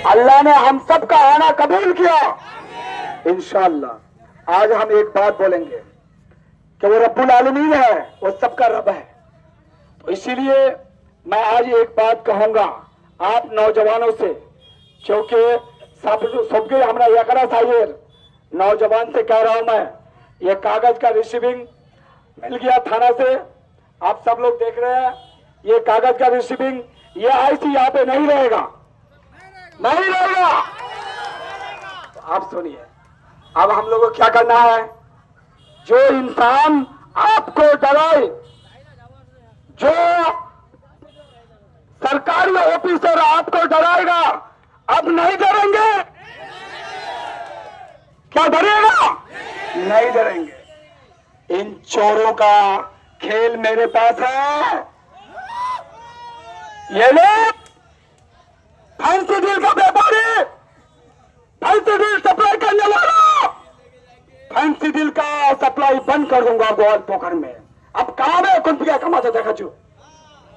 अल्लाह ने हम सब का आना कबूल किया। इंशाअल्लाह आज हम एक बात बोलेंगे कि वो रब्बुल आलमीन है, वो सबका रब है। तो इसीलिए मैं आज एक बात कहूंगा आप नौजवानों से, क्योंकि सबके हमारा यकरा साहिर नौजवान से कह रहा हूं मैं, ये कागज का रिसीविंग मिल गया थाना से, आप सब लोग देख रहे हैं। ये कागज का रिसीविंग ये आईसी यहाँ पे नहीं रहेगा, नहीं रहेगा। तो आप सुनिए, अब हम लोगों को क्या करना है। जो इंसान आपको डराए, जो सरकारी ऑफिसर आपको डराएगा, अब नहीं डरेंगे। क्या डरेगा? नहीं डरेंगे। इन चोरों का खेल मेरे पास है। ये लोग फैंसी डील का व्यापारी, फैंसी डील सप्लाई करने वाला, फैंसी डील का सप्लाई बंद कर दूंगा गोल पोखर में। अब काम है कौन क्या कमाता देखा जो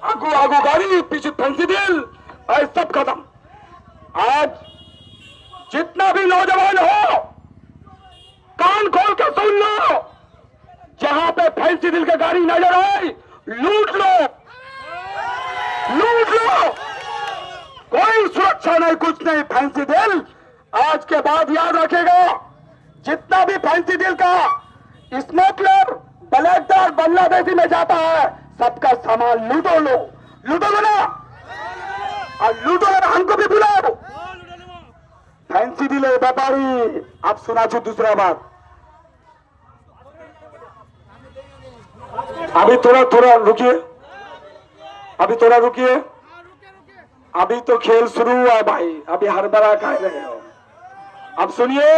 आगू आगू गाड़ी पीछे फैंसी डील और सब खत्म। आज जितना भी नौजवान हो कान खोल के सुन लो, जहां पे फैंसी डील का गाड़ी नजर आए लूट लो, लूट लो। कोई सुरक्षा नहीं, कुछ नहीं। फैंसी डील आज के बाद याद रखेगा, जितना भी फैंसी डील का स्मगलर ब्लैकदार बांग्लादेशी में जाता है, सबका सामान लूटो लो, लूटो ना, और लूटो और हमको भी बुलाओ। फैंसी डील व्यापारी। आप सुना छो दूसरा बात, अभी थोड़ा थोड़ा रुकिए, अभी थोड़ा रुकिए, अभी तो खेल शुरू हुआ है भाई, अभी हड़बड़ा कह रहे हो। अब सुनिए,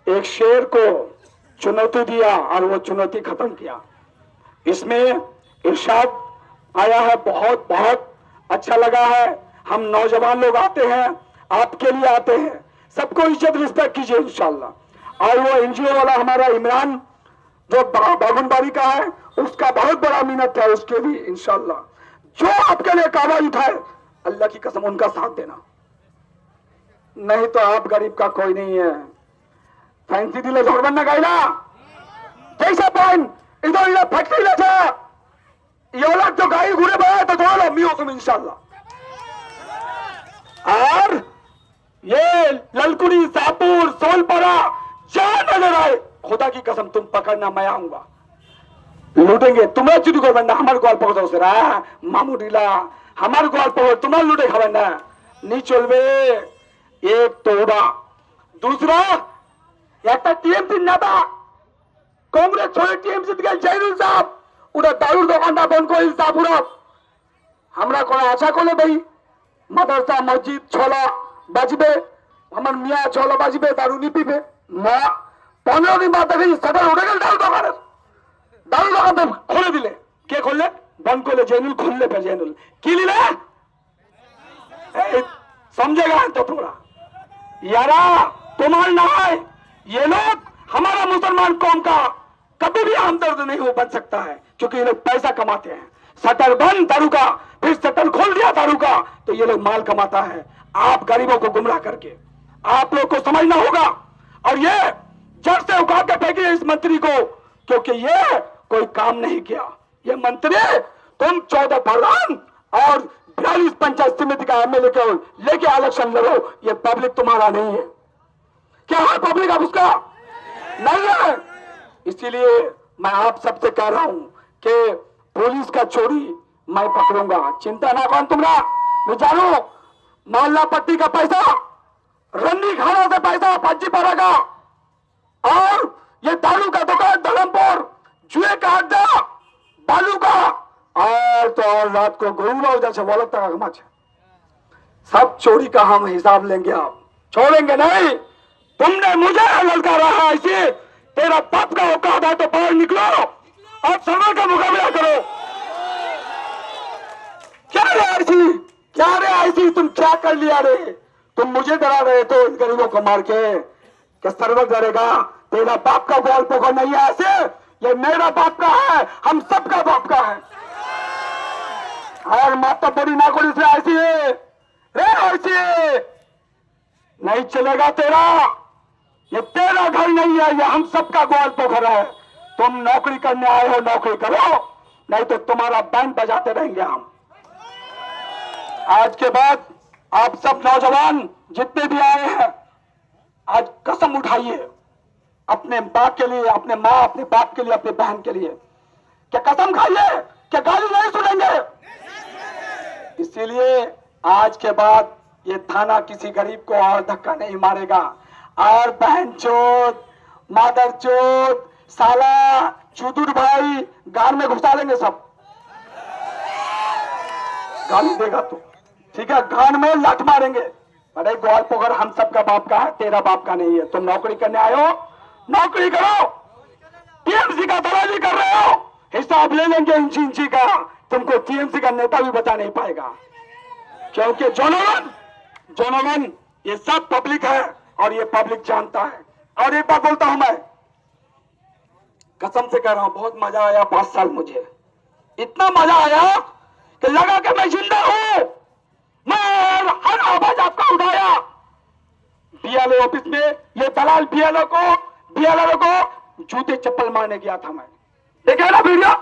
एक शेर को चुनौती दिया और वो चुनौती खत्म किया। इसमें इरशाद आया है, बहुत बहुत अच्छा लगा है। हम नौजवान लोग आते हैं, आपके लिए आते हैं, सबको इज्जत रिस्पेक्ट कीजिए इंशाल्लाह। और वो एनजीओ वाला हमारा इमरान जो बागुनबाड़ी का है, उसका बहुत बड़ा मिन्नत है, उसके भी इंशाल्लाह जो आपके लिए कार्रवाई उठाए, अल्लाह की कसम उनका साथ देना। नहीं तो आप गरीब का कोई नहीं है। फैंसी दिले जोड़बन ना गाइला जैसा पाइन इधर इधर फैक्ट्री ले जा, ये लोग जो गाई घूरे बढ़ाए तो जोड़ो मियो तुम इंशाल्लाह। और ये ललकुड़ी सापुर सोलपरा जहां नजर आए, खुदा की कसम तुम पकड़ना, मैं आऊंगा, लूटेंगे तुम्हें। चुरी को बंदा हमारे गोल पकड़ो से रहा मामूडीला हमारे गोल पकड़ तुम्हें लूटे खबरना नहीं चलबे। एक तोड़ा दूसरा একটা টিএমসি নেতা কংগ্রেস ছোড়ে টিএমসি থেকে জয়নুল সাহেব ওটা দারুর দোকানটা বন্ধ করে সাপুরা আমরা কোনো আশা করলে ভাই মাদ্রাসা মসজিদ ছলা বাজবে, আমার মিয়া ছলা বাজবে, দারু নিপিবে না। 15 দিন বাদ দেখি সেটা উঠে গেল দারু দোকানের, দারু দোকানটা খুলে দিলে। কে খুললে? বন্ধ করলে জয়নুল, খুললে ফের জয়নুল কি নিলে समझेगा तो थोड़ा यारा तुम्हारा ना है। ये लोग हमारा मुसलमान कौम का कभी भी हमदर्द नहीं हो बन सकता है, क्योंकि ये लोग पैसा कमाते हैं। शटर बंद दारू का, फिर शटर खोल दिया दारू का, तो ये लोग माल कमाता है आप गरीबों को गुमराह करके। आप लोग को समझना होगा और ये जड़ से उखाड़ के फेंकिए इस मंत्री को, क्योंकि ये कोई काम नहीं किया। ये मंत्री तुम 14 प्रधान और 42 पंचायत समिति का एमएलए को लेके इलेक्शन लड़ो, ये पब्लिक तुम्हारा नहीं है। क्या है पब्लिक अब उसका नहीं है। इसीलिए मैं आप सबसे कह रहा हूं कि पुलिस का चोरी मैं पकड़ूंगा, चिंता ना कौन तुमरा। मैं जानू मोहल्ला पट्टी का पैसा, रंडी खाना से पैसा फज्जी पड़ेगा, और ये दारू का दुकान धर्मपुर, जुए का अड्डा, बालू का, और तो और रात को घूमना उधर से वॉलेट तक कमा, सब चोरी का हम हिसाब लेंगे। आप छोड़ेंगे नहीं। तुमने मुझे ललकारा है ऐसे, तेरा बाप का औकात है तो बाहर निकलो और समय का मुकाबला करो। क्या रे ऐसी, क्या रे ऐसी, तुम क्या कर लिया रे? तुम मुझे डरा रहे थे इन गरीबों को मार के, क्या सर्वर डरेगा? तेरा बाप का गोल पोखर नहीं है ऐसे, ये मेरा बाप का है, हम सबका बाप का है। और माता बड़ी ना करी से ऐसी रे, ऐसी नहीं चलेगा तेरा। ये तेरा घर नहीं है, ये हम सबका ग्वाल पोखर है। तुम नौकरी करने आए हो, नौकरी करो, नहीं तो तुम्हारा बैंड बजाते रहेंगे हम। आज के बाद आप सब नौजवान जितने भी आए हैं, आज कसम उठाइए अपने बाप के लिए, अपने माँ, अपने बाप के लिए, अपने बहन के लिए, क्या कसम खाइए क्या गाली नहीं सुनेंगे। इसीलिए आज के बाद ये थाना किसी गरीब को और धक्का नहीं मारेगा। और बहन चोद, मादर चोद, साला, चुदुर भाई गाल में घुसा लेंगे सब। गाली देगा तो ठीक है, गान में लाठ मारेंगे। अरे ग्वाल पोखर हम सबका बाप का है, तेरा बाप का नहीं है। तुम नौकरी करने आए हो, नौकरी करो। टीएमसी का दलाली कर रहे हो, हिसाब ले लेंगे इंची इंची का। तुमको टीएमसी का नेता भी बचा नहीं पाएगा, क्योंकि जोनोवन ये सब पब्लिक है और ये पब्लिक जानता है। और एक बात बोलता हूं मैं, कसम से कह रहा हूं, बहुत मजा आया 5 साल मुझे। इतना मजा आया कि लगा कि मैं जिंदा हूं। मैं हर आवाज आपका उठाया। बीएलओ ऑफिस में ये दलाल बीएलओ को जूते चप्पल मारने गया था मैं, देखे ना वीडियो।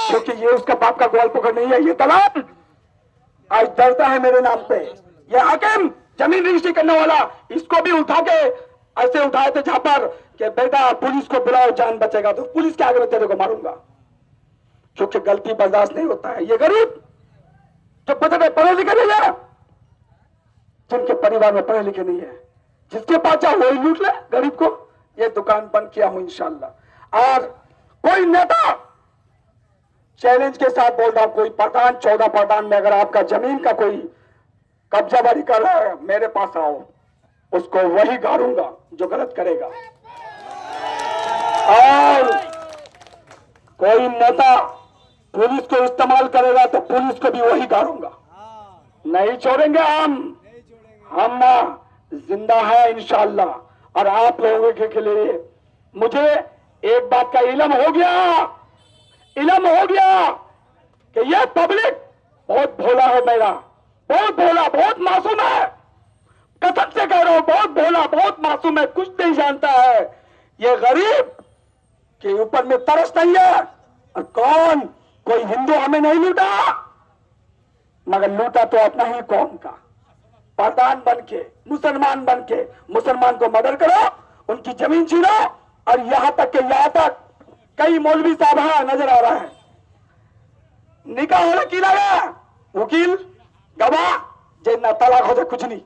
क्योंकि ये उसका बाप का ग्वाल पोखर नहीं है, ये दलाल आज डरता है मेरे नाम पे। ये हाकिम जमीन रजिस्ट्री करने वाला, इसको भी उठा के ऐसे उठाए थे जहां पर कि बेटा पुलिस को बुलाओ, जान बचेगा तो पुलिस के आगे में तेरे को मारूंगा। क्योंकि गलती बर्दाश्त नहीं होता है। ये गरीब जो बच्चे पढ़े लिखे नहीं है, जिनके परिवार में पढ़े लिखे नहीं है, जिसके पास चाहे वही लूट ले गरीब को। ये दुकान बंद किया हूं इंशाल्लाह। और कोई नेता, चैलेंज के साथ बोल रहा हूं, कोई प्रधान 14 प्रधान में अगर आपका जमीन का कोई कब्जा बारी कर रहा है, मेरे पास आओ, उसको वही गाड़ूंगा जो गलत करेगा। और कोई नेता पुलिस को इस्तेमाल करेगा तो पुलिस को भी वही गाड़ूंगा। नहीं छोड़ेंगे हम ना जिंदा है इंशाल्लाह। और आप लोगों के लिए मुझे एक बात का इल्म हो गया कि यह पब्लिक बहुत भोला है मेरा, बहुत भोला, बहुत मासूम है। कसम से कह रहा हूं, बहुत भोला, बहुत मासूम है, कुछ नहीं जानता है। ये गरीब के ऊपर में तरस नहीं है। और कौन, कोई हिंदू हमें नहीं लूटा, मगर लूटा तो अपना ही कौम का। प्रधान बन के, मुसलमान बन के मुसलमान को मर्डर करो, उनकी जमीन छीनो। और यहां तक कई मौलवी साहब नजर आ रहा है, निकाह होने की लगा वकील गवाह जे ना तलाक हो जाए कुछ नहीं,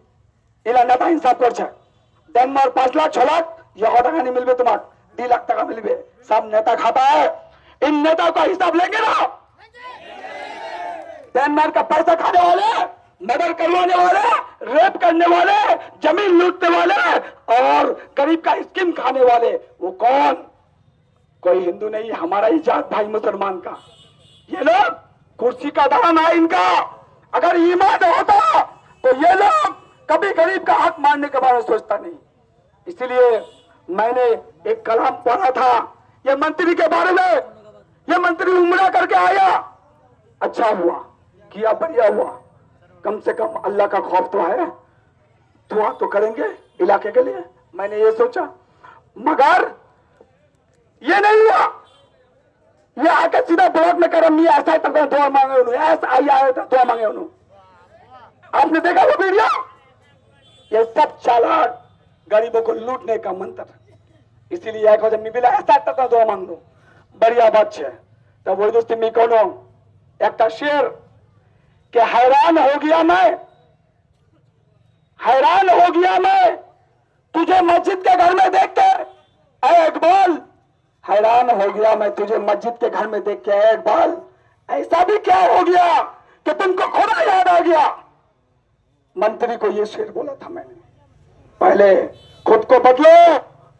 इला नेता इंसाफ कर 5 लाख 6 लाख यह टाका नहीं मिलबे, तुम्हारा 2 लाख टका मिलबे। सब नेता खाता है, इन नेता का हिसाब लेंगे ना। डेनमार्क का पैसा खाने वाले, मर्डर करवाने वाले, रेप करने वाले, जमीन लूटने वाले और गरीब का स्कीम खाने वाले, वो कौन? कोई हिंदू नहीं, हमारा ही जात भाई मुसलमान का। ये लोग कुर्सी का दाम है इनका। अगर ईमान होता तो ये लोग कभी गरीब का हक मारने के बारे में सोचता नहीं। इसलिए मैंने एक कलाम पढ़ा था ये मंत्री के बारे में। ये मंत्री उम्रा करके आया, अच्छा हुआ, किया, बढ़िया हुआ। कम से कम अल्लाह का खौफ तो है, दुआ तो करेंगे इलाके के लिए। मैंने ये सोचा, मगर ये नहीं हुआ। ये आके सीधा ब्लॉक में करम ऐसा ही तक दुआ मांगे उन्होंने, ऐसा आया दुआ मांगे उन्होंने। आपने देखा वो वीडियो? ये सब चालाक गरीबों को लूटने का मंत्र। इसीलिए एक जब मिला ऐसा तक दुआ मांग लो, बढ़िया बात है। तब वही दोस्ती मी कहो एक शेर कि हैरान हो गया मैं तुझे मस्जिद के घर में देख के ऐ इकबाल। हैरान हो गया मैं तुझे मस्जिद के घर में देख के ऐ इकबाल। ऐसा भी क्या हो गया कि तुमको खुदा याद आ गया? मंत्री को ये शेर बोला था मैंने। पहले खुद को बदलो,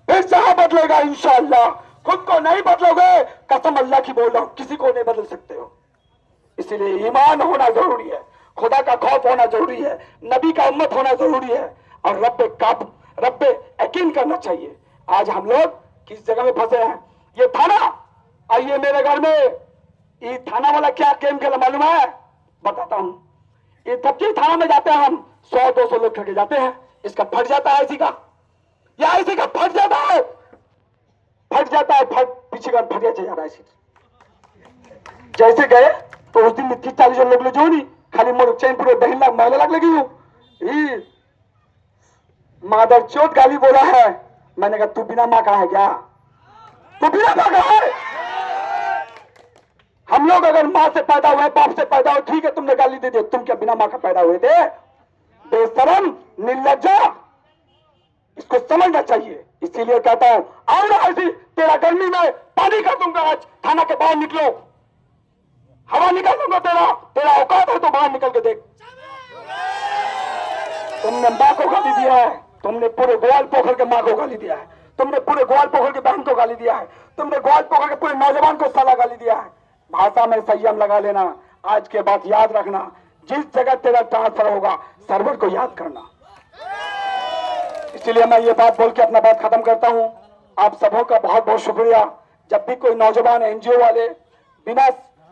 फिर जहां बदलेगा इंशाअल्लाह। खुद को नहीं बदलोगे, कसम अल्लाह की बोल रहा हूं, किसी को नहीं बदल सकते हो। इसलिए ईमान होना जरूरी है, खुदा का खौफ होना जरूरी है, नबी का उम्मत होना जरूरी है और रब यकीन करना चाहिए। आज हम लोग किस जगह में फंसे हैं? ये थाना, आइए मेरे घर में। ये थाना वाला क्या गेम खेला मालूम है? बताता हूं। ये तब थाना में जाते हैं हम, 100-200 लोग करके जाते हैं, इसका फट जाता है ऐसी का, या ऐसी का फट जाता है, फट जाता है, फट पीछे का फट जा रहा है ऐसी। जैसे गए तो उस दिन 30-40 लोग ले जो नहीं खाली मोर चैनपुर दही लाख महिला लाग लगी हूँ, मादर चौथ गाली बोला है। मैंने कहा तू बिना माँ का है क्या, तू बिना माँ का है? हम लोग अगर माँ से पैदा हुए, बाप से पैदा हुए, ठीक है तुमने गाली दे दी, तुम क्या बिना माँ का पैदा हुए थे? बेशरम, निर्लज्जा, इसको समझना चाहिए। इसीलिए कहता हूं आओ ना ऐसी, तेरा गर्मी में पानी कर दूंगा, आज थाना के बाहर निकलो, हवा निकाल दूंगा, तेरा औकात है तो बाहर निकल के देख। तुमने माँ को गाली दिया है, तुमने पूरे ग्वाल पोखर के माँ को गाली दिया है, तुमने पूरे ग्वाल पोखर की बहन को गाली दिया है, तुमने ग्वाल पोखर के पूरे नौजवान को साला गाली दिया है। भाषा में संयम लगा लेना। आज के बाद याद रखना, जिस जगह तेरा ट्रांसफर होगा सर्वर को याद करना। इसलिए मैं ये बात बोल के अपना बात खत्म करता हूं। आप सबों का बहुत बहुत शुक्रिया। जब भी कोई नौजवान एनजीओ वाले बिना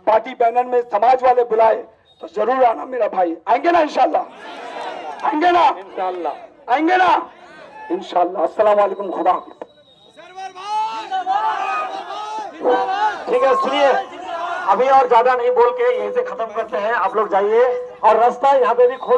पार्टी बैनर में समाज वाले बुलाए तो जरूर आना मेरा भाई। आएंगे ना इंशाल्लाह? आएंगे ना इंशाल्लाह? आएंगे ना इंशाल्लाह? अस्सलाम वालेकुम, खुदा हाफिज़। ठीक है, सुनिए, अभी और ज्यादा नहीं बोल के यहीं से खत्म करते हैं। आप लोग जाइए और रास्ता यहाँ पे भी खोल